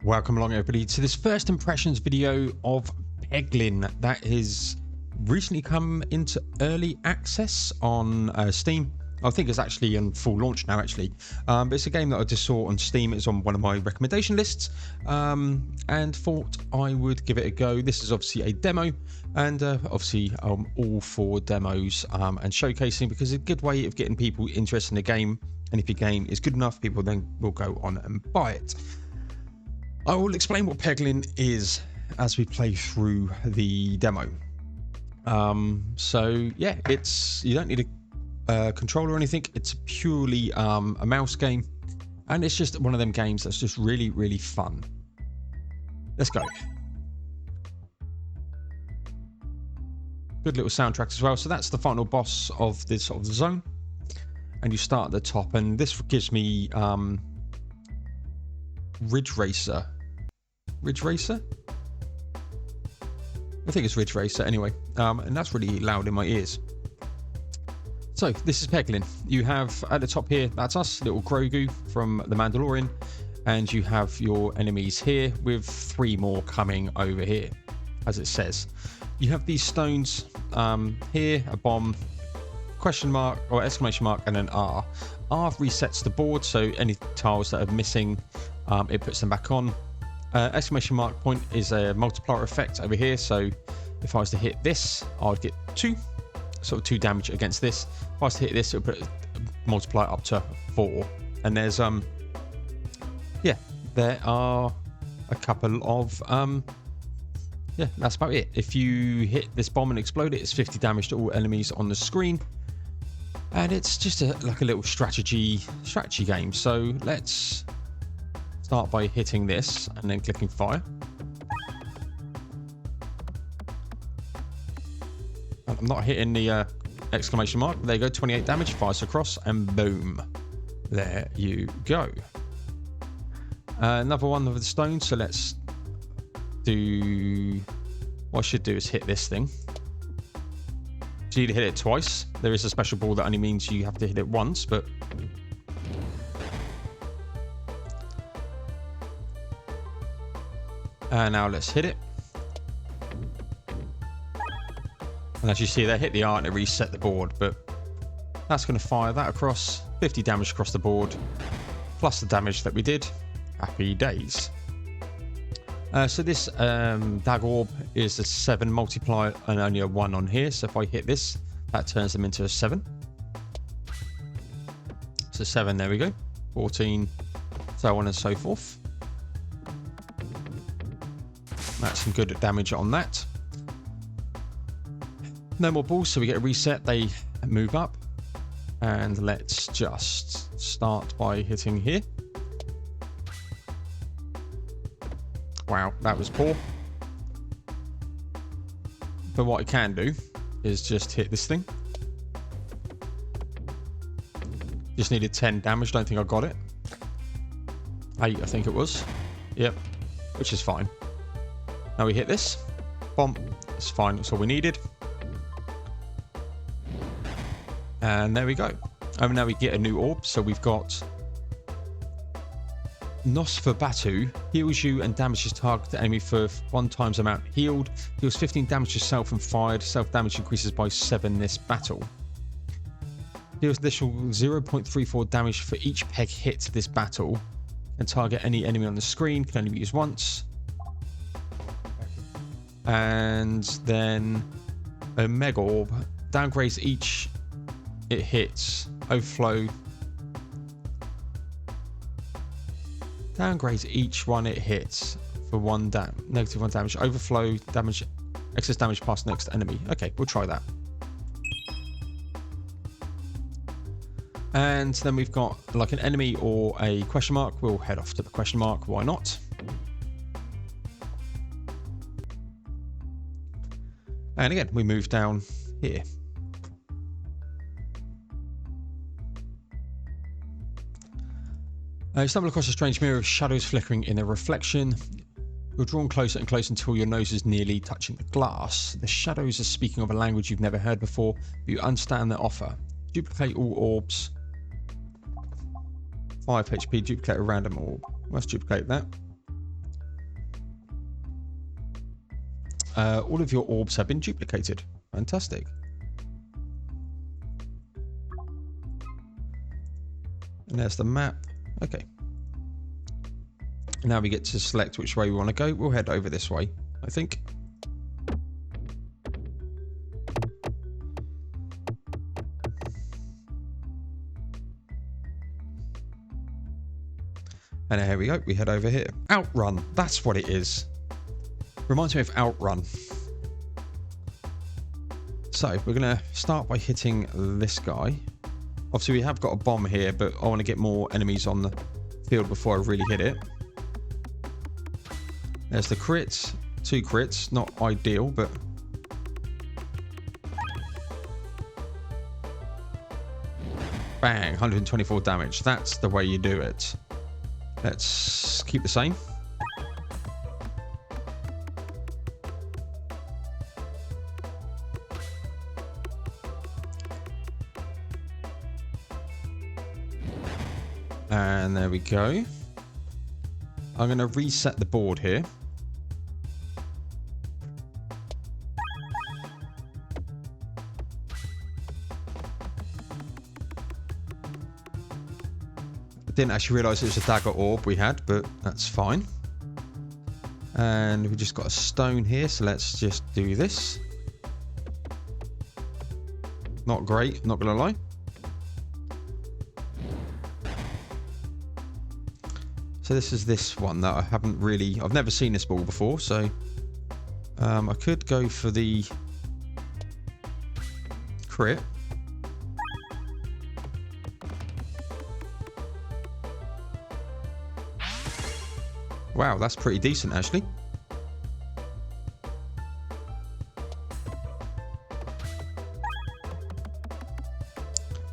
Welcome along everybody to this first impressions video of Peglin that has recently come into early access on Steam. I think it's actually in full launch now actually, but it's a game that I just saw on Steam. It's on one of my recommendation lists, and thought I would give it a go. This is obviously a demo, and obviously I'm all for demos and showcasing, because it's a good way of getting people interested in the game, and if your game is good enough, people then will go on and buy it. I will explain what Peglin is as we play through the demo. So yeah, you don't need a controller or anything. It's purely a mouse game, and it's just one of them games that's just really fun. Let's go. Good little soundtrack as well. So that's the final boss of this sort of zone, and you start at the top, and this gives me Ridge Racer. I think it's Ridge Racer anyway, and that's really loud in my ears. So this is Peglin. You have at the top here, that's us, little Grogu from the Mandalorian, and you have your enemies here with 3 more coming over here, as it says. You have these stones here, a bomb, question mark or exclamation mark, and an R. R resets the board, so any tiles that are missing, it puts them back on. Exclamation mark point is a multiplier effect over here, so if I was to hit this, I would get 2 damage against this. If I was to hit this, it would put multiply up to 4. And there's yeah, there are a couple of yeah, that's about it. If you hit this bomb and explode it, it's 50 damage to all enemies on the screen, and it's just like a little strategy game. So let's start by hitting this and then clicking fire. And I'm not hitting the exclamation mark. There you go, 28 damage, fires across, and boom. There you go. Another one of the stones, so let's do... What I should do is hit this thing. So you need to hit it twice. There is a special ball that only means you have to hit it once, but... now let's hit it. And as you see there, hit the R and it reset the board, but that's going to fire that across. 50 damage across the board, plus the damage that we did. Happy days. So this dag orb is a 7 multiplier and only a 1 on here. So if I hit this, that turns them into a 7. So 7, there we go. 14, so on and so forth. That's some good damage on that. No more balls, so we get a reset. They move up. And let's just start by hitting here. Wow, that was poor. But what I can do is just hit this thing. Just needed 10 damage. Don't think I got it. 8, I think it was. Yep, which is fine. Now we hit this. Bomb. It's fine. That's all we needed. And there we go. And now we get a new orb. So we've got Nosferatu. Heals you and damages target enemy for 1 times amount healed. Deals 15 damage to self and fired. Self damage increases by 7 this battle. Deals additional 0.34 damage for each peg hit this battle. And target any enemy on the screen. Can only be used once. And then a mega orb downgrades each it hits. Overflow downgrades each one it hits for negative 1 damage. Overflow damage, excess damage past next enemy. Okay, we'll try that. And then we've got like an enemy or a question mark. We'll head off to the question mark. Why not? And again, we move down here. You stumble across a strange mirror of shadows flickering in a reflection. You're drawn closer and closer until your nose is nearly touching the glass. The shadows are speaking of a language you've never heard before, but you understand their offer. Duplicate all orbs. 5 HP, duplicate a random orb. Let's duplicate that. All of your orbs have been duplicated. Fantastic. And there's the map. Okay. Now we get to select which way we want to go. We'll head over this way, I think. And here we go. We head over here. Outrun. That's what it is. Reminds me of Outrun. So we're going to start by hitting this guy. Obviously, we have got a bomb here, but I want to get more enemies on the field before I really hit it. There's the crits. 2 crits. Not ideal, but... Bang. 124 damage. That's the way you do it. Let's keep the same. And there we go. I'm going to reset the board here. Didn't actually realise it was a dagger orb we had, but that's fine. And we just got a stone here, so let's just do this. Not great, not gonna lie. So this is this one that I haven't really... I've never seen this ball before, so... I could go for the... crit. Wow, that's pretty decent, actually.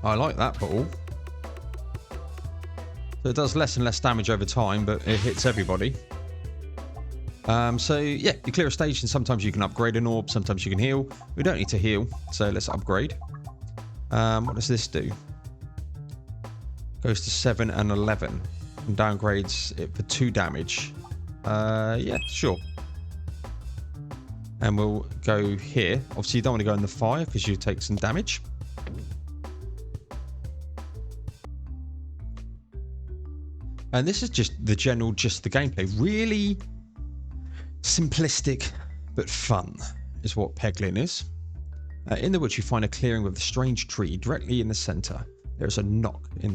I like that ball. So it does less and less damage over time, but it hits everybody. So yeah, you clear a stage and sometimes you can upgrade an orb, sometimes you can heal. We don't need to heal, so let's upgrade. What does this do? Goes to 7 and 11. And downgrades it for 2 damage. Yeah, sure. And we'll go here. Obviously, you don't want to go in the fire because you take some damage. And this is just the general, just the gameplay. Really simplistic, but fun is what Peglin is. In the woods, you find a clearing with a strange tree directly in the center. There is a nook in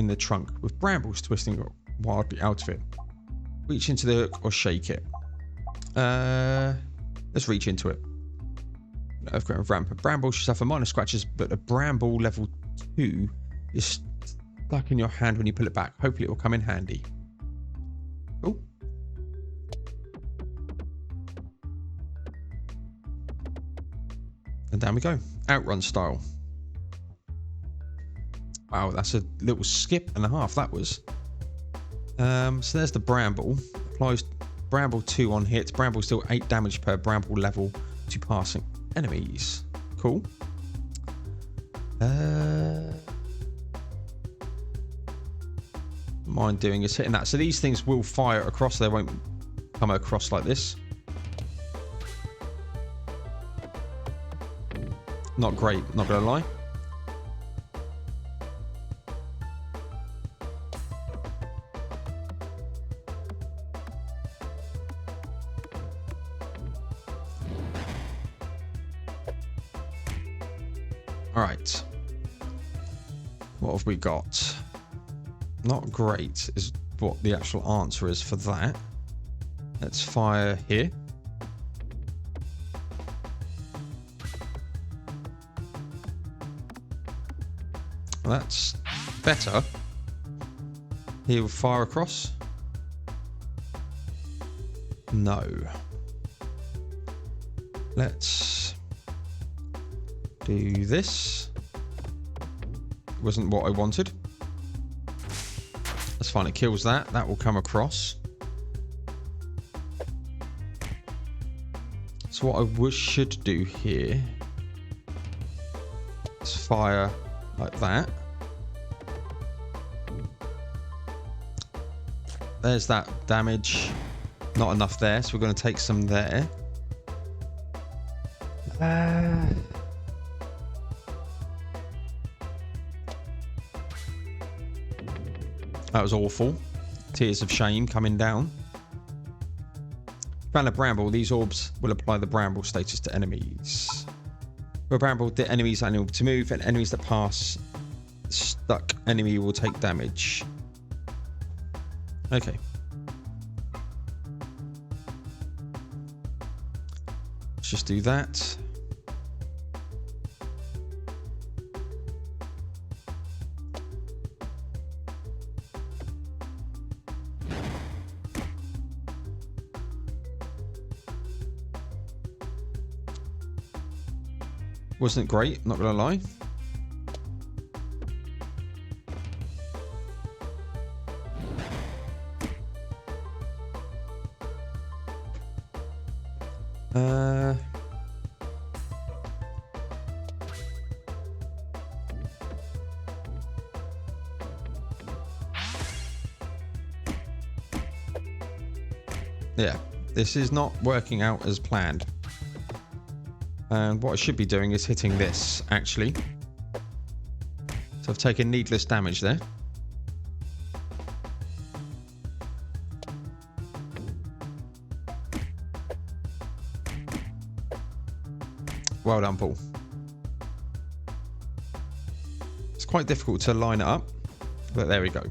the trunk with brambles twisting wildly out of it. Reach into the hook or shake it. Let's reach into it. I've got a ramp. A bramble should suffer minor scratches, but a bramble level 2 is stuck in your hand when you pull it back. Hopefully it will come in handy. Cool. And down we go. Outrun style. Wow, that's a little skip and a half, that was. So there's the bramble. Applies bramble 2 on hit. Bramble still 8 damage per bramble level to passing enemies. Cool. Mind doing is hitting that. So these things will fire across. They won't come across like this. Not great, not gonna lie. Alright. What have we got? Not great is what the actual answer is for that. Let's fire here. That's better. He'll fire across. No. Let's do this. Wasn't what I wanted. That's fine. It kills that. That will come across. So what I should do here is fire like that. There's that damage. Not enough there, so we're going to take some there. That was awful. Tears of shame coming down. Found a bramble. These orbs will apply the bramble status to enemies. For a bramble, the enemies are unable to move, and enemies that pass stuck enemy will take damage. Okay. Let's just do that. Wasn't great, not gonna lie. Yeah, this is not working out as planned. And what I should be doing is hitting this, actually. So I've taken needless damage there. Well done, Paul. It's quite difficult to line it up, but there we go.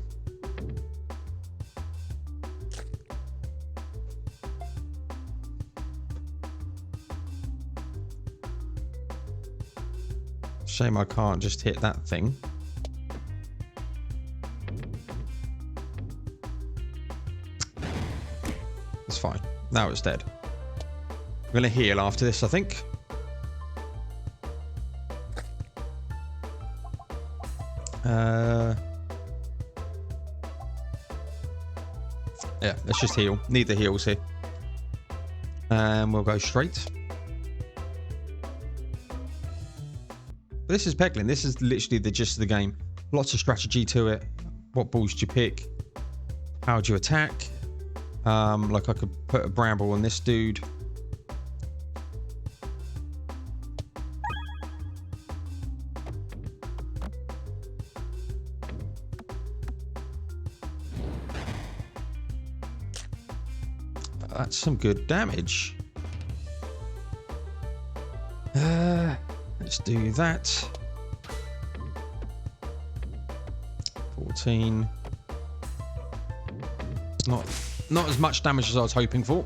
Shame I can't just hit that thing. It's fine. Now it's dead. I'm going to heal after this, I think. Yeah, let's just heal. Need the heals here. And we'll go straight. But this is Peglin. This is literally the gist of the game. Lots of strategy to it. What balls do you pick? How do you attack? Like I could put a bramble on this dude. That's some good damage. Let's do that. 14. Not as much damage as I was hoping for.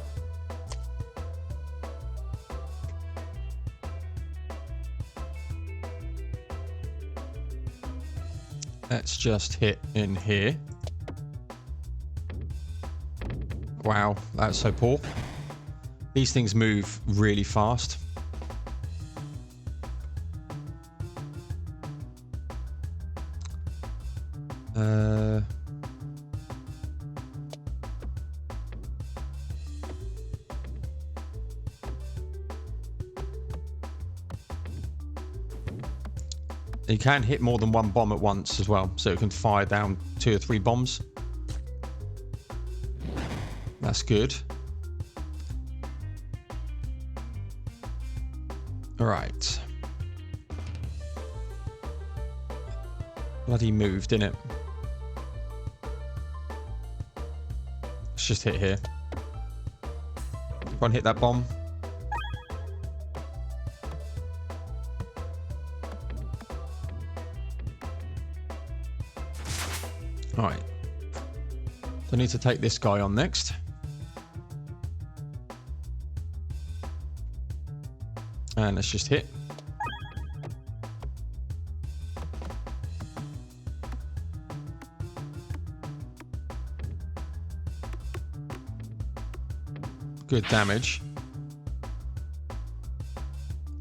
Let's just hit in here. Wow, that's so poor. These things move really fast. You can hit more than one bomb at once as well, so it can fire down 2 or 3 bombs. That's good. All right. Bloody moved, didn't it? Let's just hit here. Go and hit that bomb. All right. So I need to take this guy on next. And let's just hit. Good damage.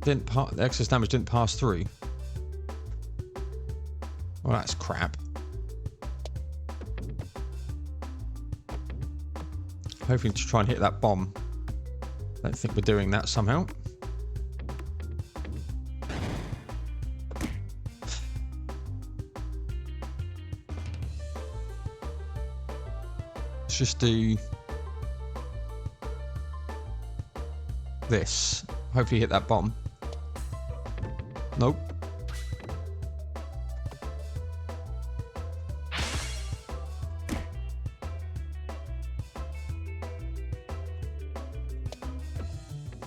The excess damage didn't pass through. Well, that's crap. Hoping to try and hit that bomb. Don't think we're doing that somehow. Let's just do this. Hopefully hit that bomb. Nope.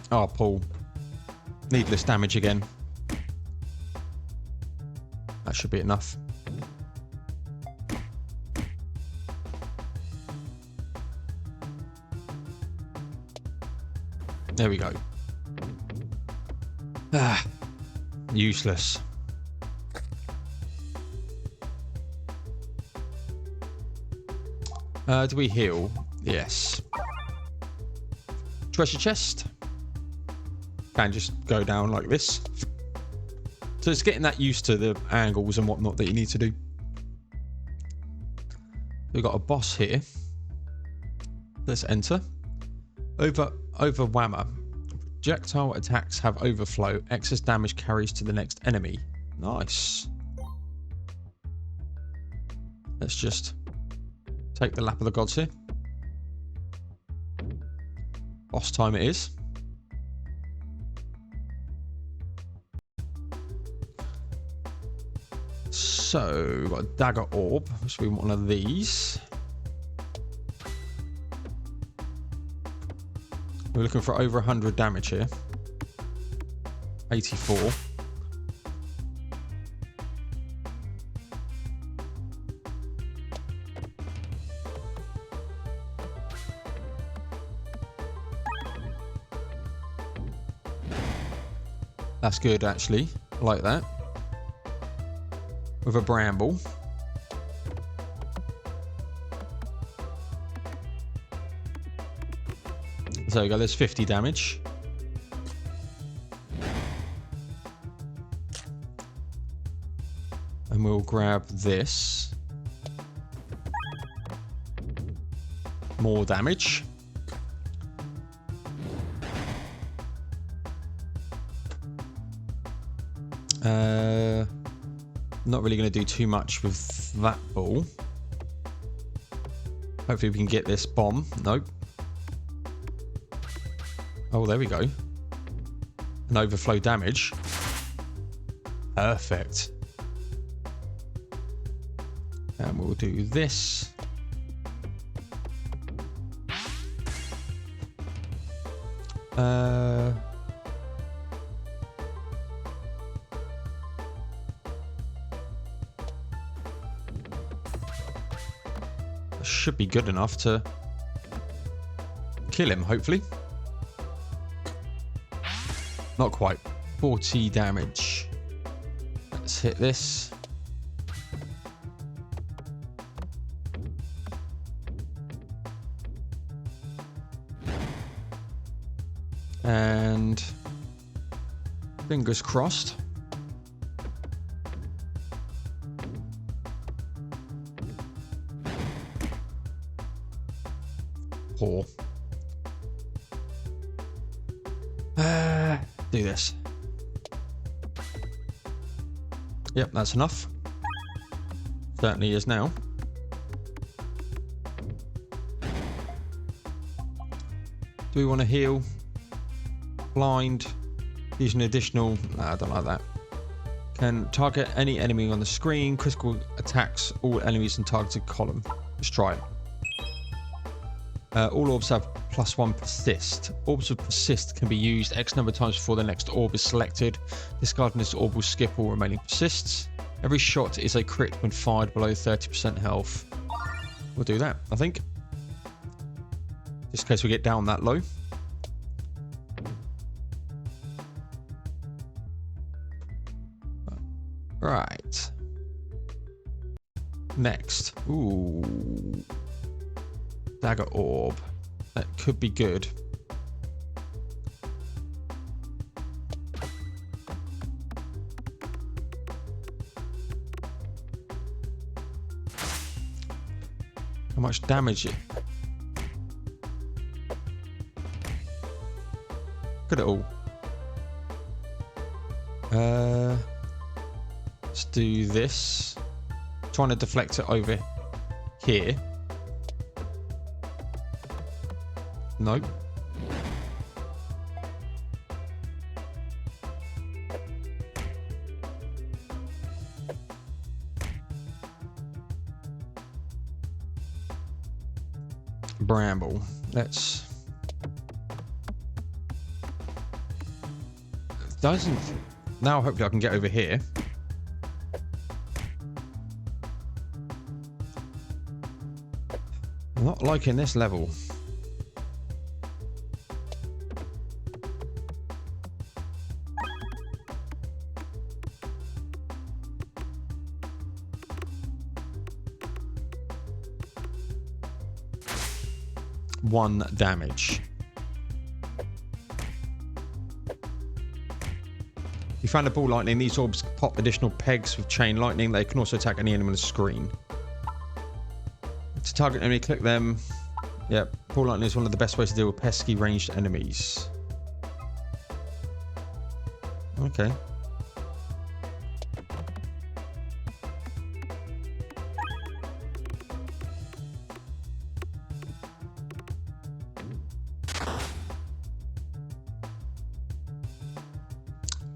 Oh, Paul. Needless damage again. That should be enough. There we go. Ah, useless. Do we heal? Yes. Treasure chest. Can just go down like this. So it's getting that used to the angles and whatnot that you need to do. We've got a boss here. Let's enter. Overwhammer. Projectile attacks have overflow. Excess damage carries to the next enemy. Nice. Let's just take the lap of the gods here. Boss time it is. So, we've got a dagger orb, which we want one of these. We're looking for over 100 damage here. 84. That's good, actually. I like that. With a bramble. So there we go, there's 50 damage. And we'll grab this. More damage. Not really going to do too much with that ball. Hopefully we can get this bomb. Nope. Oh, there we go. An overflow damage. Perfect. And we'll do this. Should be good enough to kill him, hopefully. Not quite. 40 damage. Let's hit this. And fingers crossed. Poor. Do this. Yep, that's enough. Certainly is now. Do we want to heal? Blind. Use an additional... Nah, I don't like that. Can target any enemy on the screen. Critical attacks all enemies in targeted column. Let's try it. All orbs have +1 persist. Orbs of persist can be used X number of times before the next orb is selected. Discarding this orb will skip all remaining persists. Every shot is a crit when fired below 30% health. We'll do that, I think. Just in case we get down that low. Right. Next. Ooh. Dagger orb. That could be good. How much damage? Look at it all. Let's do this. Trying to deflect it over here. Nope. bramble. Let's... Doesn't... Now hopefully I can get over here. I'm not liking this level. One damage. You found a ball lightning. These orbs pop additional pegs with chain lightning. They can also attack any enemy on the screen. To target enemy, click them. Yep, ball lightning is one of the best ways to deal with pesky ranged enemies. Okay.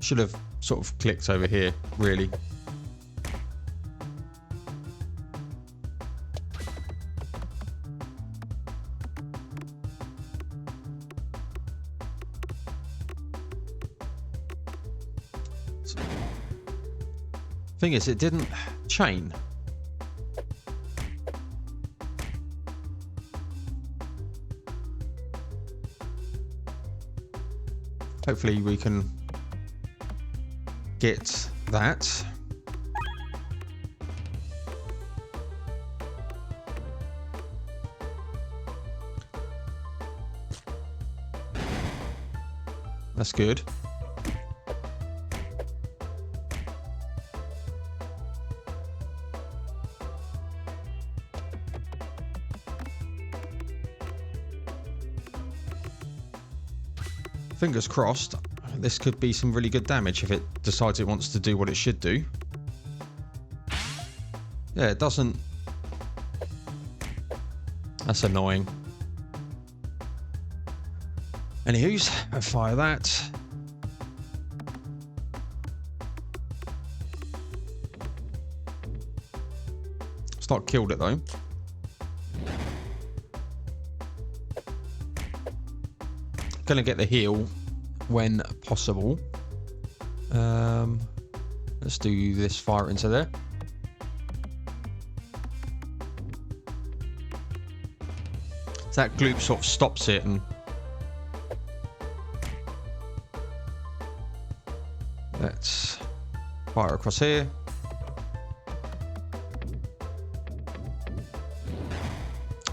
Should have sort of clicked over here, really. Thing is, it didn't chain. Hopefully we can get that. That's good. Fingers crossed. This could be some really good damage if it decides it wants to do what it should do. Yeah, it doesn't. That's annoying. Anywho's, I fire that. Start killed it though. Gonna get the heal when possible. Let's do this fire into there. So that gloop sort of stops it and let's fire across here.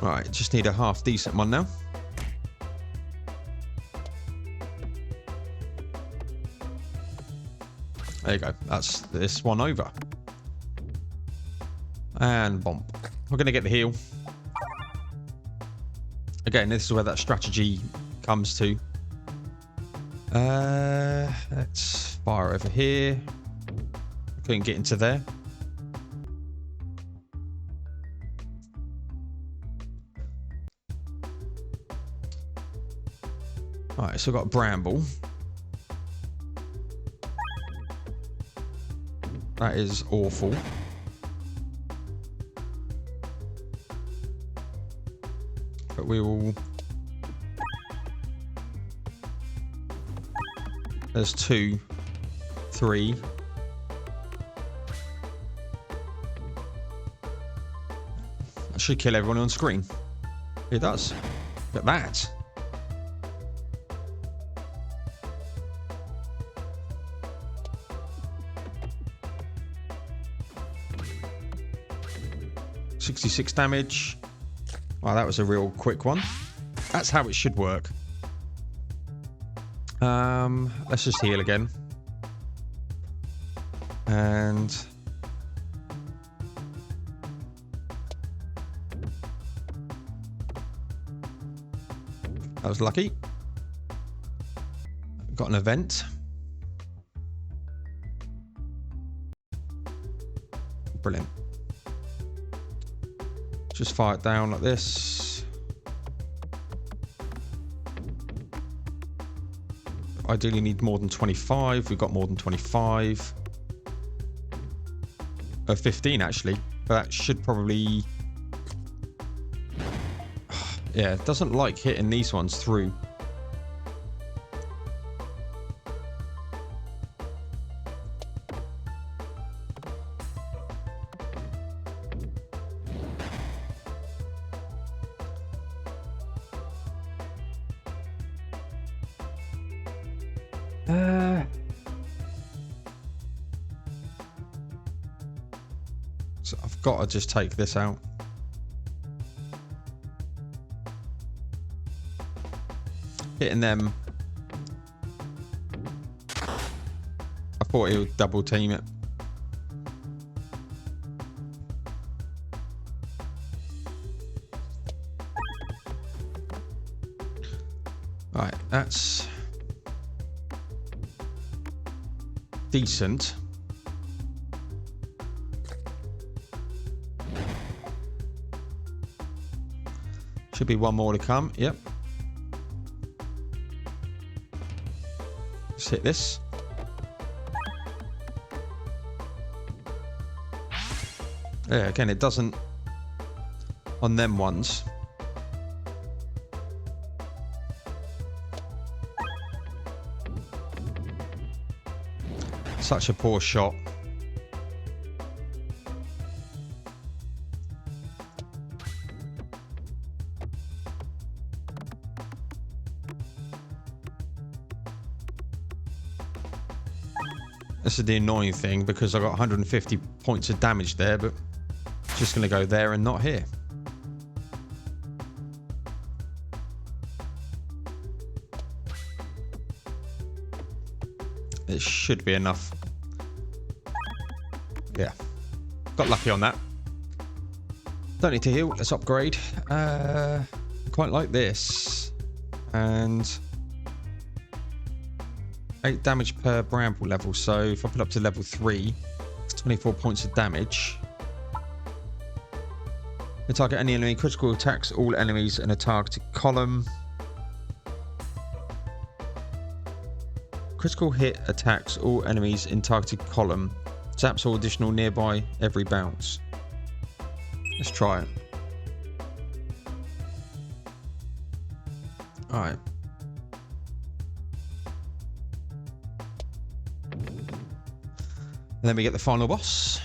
Alright, just need a half decent one now. There you go. That's this one over. And bomb. We're going to get the heal. Again, this is where that strategy comes to. Let's fire over here. Couldn't get into there. Alright, so I've got a bramble. That is awful. But we will... There's 2, 3. That should kill everyone on screen. It does. Look at that. $66 damage. Wow, that was a real quick one. That's how it should work. Let's just heal again. And that was lucky. Got an event. Brilliant. Just fire it down like this. Ideally need more than 25. We've got more than 25. 15 actually. But that should probably... Yeah, it doesn't like hitting these ones through. So I've got to just take this out. Hitting them. I thought he would double team it. Right, that's decent. Should be one more to come. Yep. Just hit this. Yeah, again, it doesn't on them ones. Such a poor shot. This is the annoying thing because I got 150 points of damage there, but it's just going to go there and not here. It should be enough. Yeah. Got lucky on that. Don't need to heal. Let's upgrade. Quite like this. And 8 damage per bramble level. So if I put up to level 3, it's 24 points of damage. The target any enemy critical attacks all enemies in a targeted column. Critical hit attacks all enemies in targeted column. Zaps all additional nearby every bounce. Let's try it. Alright. And then we get the final boss.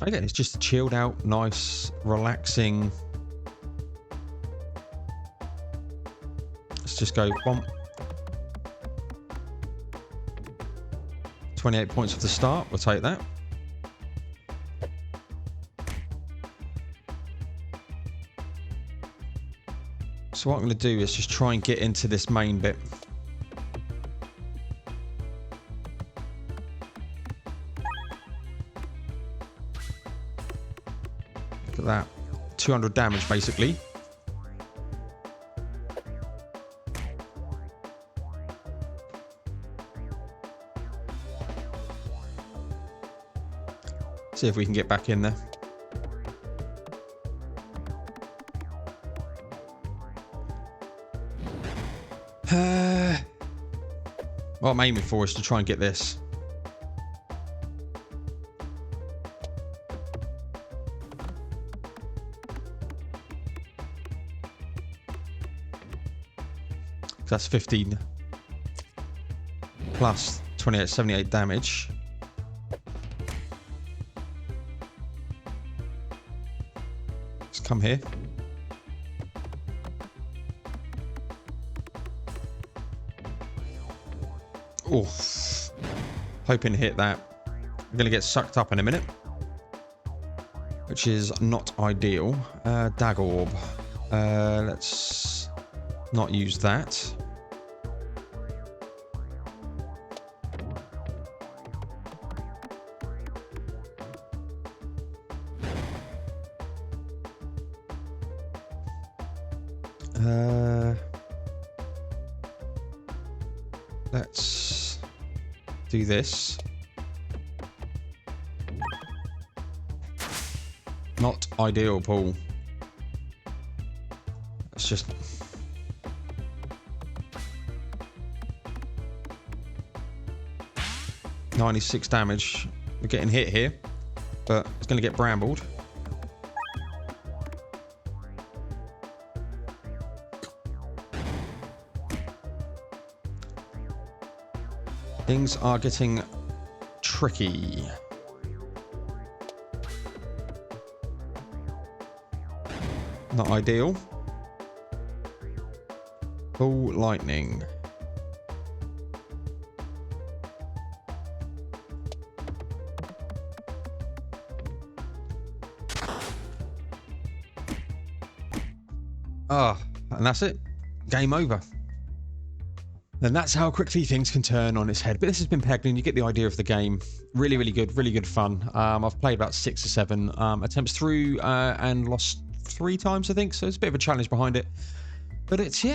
Again, it's just chilled out, nice, relaxing. Let's just go bomb. 28 points for the start. We'll take that. So what I'm going to do is just try and get into this main bit. Look at that. 200 damage basically. See if we can get back in there. What I'm aiming for is to try and get this. That's 15 plus 28, 78 damage. Let's come here. Oof. Hoping to hit that. I'm going to get sucked up in a minute, which is not ideal. Dagger orb. Let's not use that. Let's do this. Not ideal, Paul. Let's just... ...96 damage. We're getting hit here, but it's going to get brambled. Things are getting tricky. Not ideal. Full lightning. Ah, and that's it. Game over. And that's how quickly things can turn on its head. But this has been Peglin. You get the idea of the game. Really, really good fun. I've played about 6 or 7 attempts through and lost 3 times, I think. So it's a bit of a challenge behind it. But it's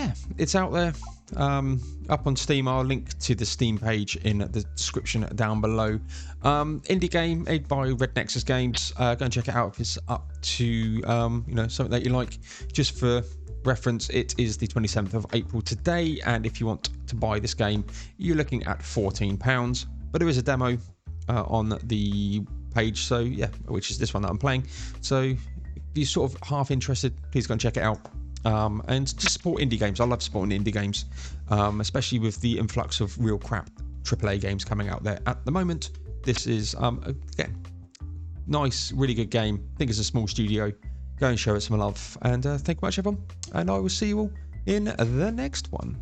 out there. Up on Steam. I'll link to the Steam page in the description down below. Indie game made by Red Nexus Games. Go and check it out if it's up to something that you like. Just for reference, it is the 27th of April today, and if you want to buy this game, you're looking at £14. But there is a demo on the page, so yeah, which is this one that I'm playing. So if you're sort of half interested, please go and check it out. And just support indie games. I love supporting indie games, especially with the influx of real crap AAA games coming out there at the moment. This is again, nice, really good game. I think it's a small studio. Go and show it some love. And thank you much, everyone. And I will see you all in the next one.